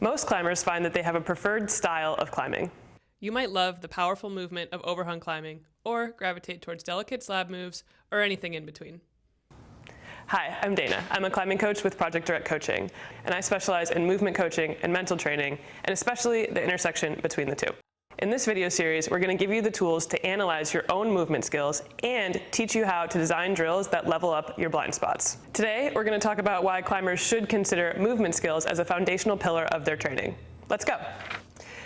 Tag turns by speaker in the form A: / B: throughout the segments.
A: Most climbers find that they have a preferred style of climbing.
B: You might love the powerful movement of overhung climbing, or gravitate towards delicate slab moves, or anything in between.
A: Hi, I'm Dana. I'm a climbing coach with Project Direct Coaching, and I specialize in movement coaching and mental training, and especially the intersection between the two. In this video series, we're going to give you the tools to analyze your own movement skills and teach you how to design drills that level up your blind spots. Today, we're going to talk about why climbers should consider movement skills as a foundational pillar of their training. Let's go.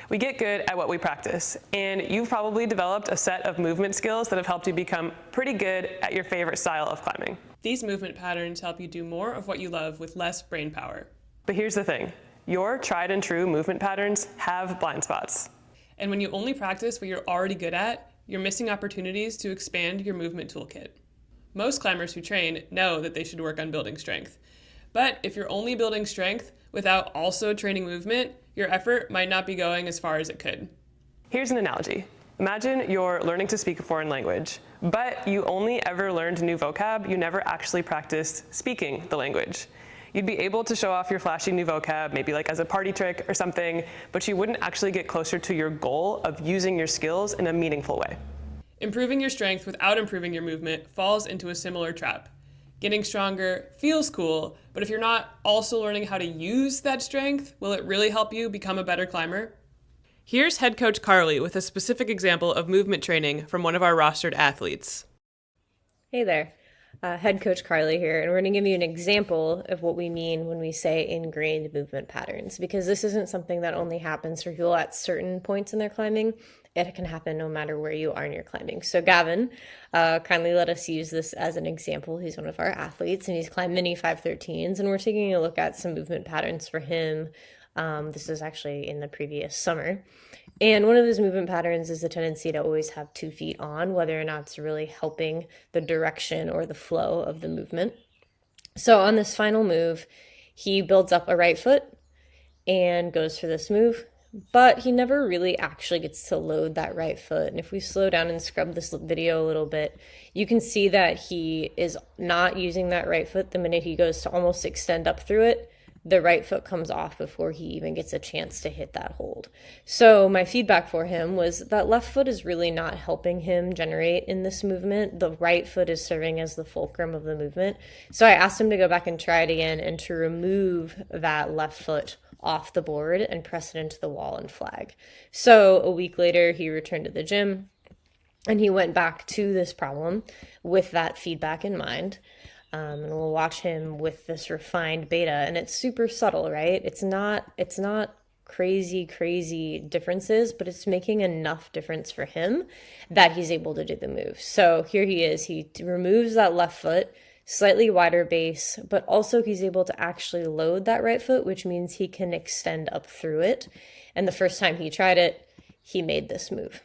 A: We get good at what we practice, and you've probably developed a set of movement skills that have helped you become pretty good at your favorite style of climbing.
B: These movement patterns help you do more of what you love with less brain power.
A: But here's the thing. Your tried and true movement patterns have blind spots.
B: And when you only practice what you're already good at, you're missing opportunities to expand your movement toolkit. Most climbers who train know that they should work on building strength. But if you're only building strength without also training movement, your effort might not be going as far as it could.
A: Here's an analogy. Imagine you're learning to speak a foreign language, but you only ever learned new vocab, you never actually practiced speaking the language. You'd be able to show off your flashy new vocab, maybe like as a party trick or something, but you wouldn't actually get closer to your goal of using your skills in a meaningful way.
B: Improving your strength without improving your movement falls into a similar trap. Getting stronger feels cool, but if you're not also learning how to use that strength, will it really help you become a better climber? Here's head coach Carly with a specific example of movement training from one of our rostered athletes.
C: Hey there, head coach Carly here, and we're going to give you an example of what we mean when we say ingrained movement patterns, because this isn't something that only happens for people at certain points in their climbing. It can happen no matter where you are in your climbing. So Gavin kindly let us use this as an example. He's one of our athletes, and he's climbed mini 513s, and we're taking a look at some movement patterns for him. This is actually in the previous summer. And one of his movement patterns is the tendency to always have 2 feet on, whether or not it's really helping the direction or the flow of the movement. So on this final move, he builds up a right foot and goes for this move, but he never really actually gets to load that right foot. And if we slow down and scrub this video a little bit, you can see that he is not using that right foot. The minute he goes to almost extend up through it, the right foot comes off before he even gets a chance to hit that hold. So my feedback for him was that left foot is really not helping him generate in this movement. The right foot is serving as the fulcrum of the movement. So I asked him to go back and try it again and to remove that left foot off the board and press it into the wall and flag. So a week later, he returned to the gym and he went back to this problem with that feedback in mind. And we'll watch him with this refined beta, and it's super subtle, right? It's not crazy differences, but it's making enough difference for him that he's able to do the move. So here he is. He removes that left foot, slightly wider base, but also he's able to actually load that right foot, which means he can extend up through it. And the first time he tried it, he made this move.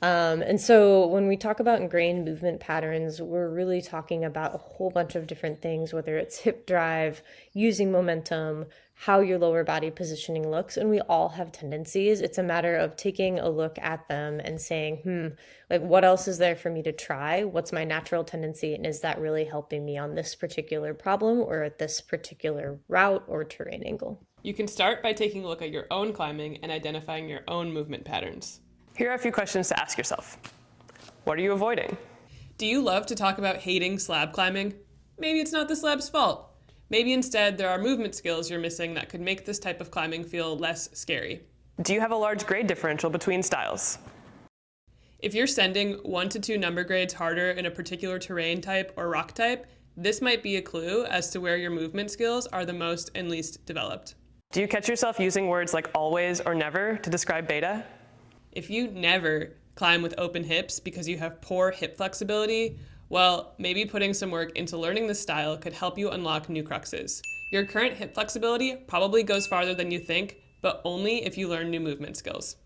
C: And so when we talk about ingrained movement patterns, we're really talking about a whole bunch of different things, whether it's hip drive, using momentum, how your lower body positioning looks, and we all have tendencies. It's a matter of taking a look at them and saying, like, what else is there for me to try? What's my natural tendency? And is that really helping me on this particular problem or at this particular route or terrain angle?
B: You can start by taking a look at your own climbing and identifying your own movement patterns.
A: Here are a few questions to ask yourself. What are you avoiding?
B: Do you love to talk about hating slab climbing? Maybe it's not the slab's fault. Maybe instead there are movement skills you're missing that could make this type of climbing feel less scary.
A: Do you have a large grade differential between styles?
B: If you're sending 1 to 2 number grades harder in a particular terrain type or rock type, this might be a clue as to where your movement skills are the most and least developed.
A: Do you catch yourself using words like always or never to describe beta?
B: If you never climb with open hips because you have poor hip flexibility, well, maybe putting some work into learning this style could help you unlock new cruxes. Your current hip flexibility probably goes farther than you think, but only if you learn new movement skills.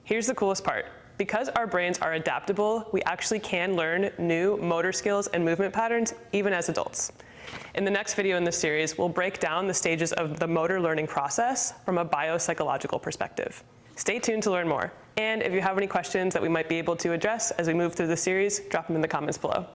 A: Here's the coolest part. Because our brains are adaptable, we actually can learn new motor skills and movement patterns even as adults. In the next video in this series, we'll break down the stages of the motor learning process from a biopsychological perspective. Stay tuned to learn more. And if you have any questions that we might be able to address as we move through the series, drop them in the comments below.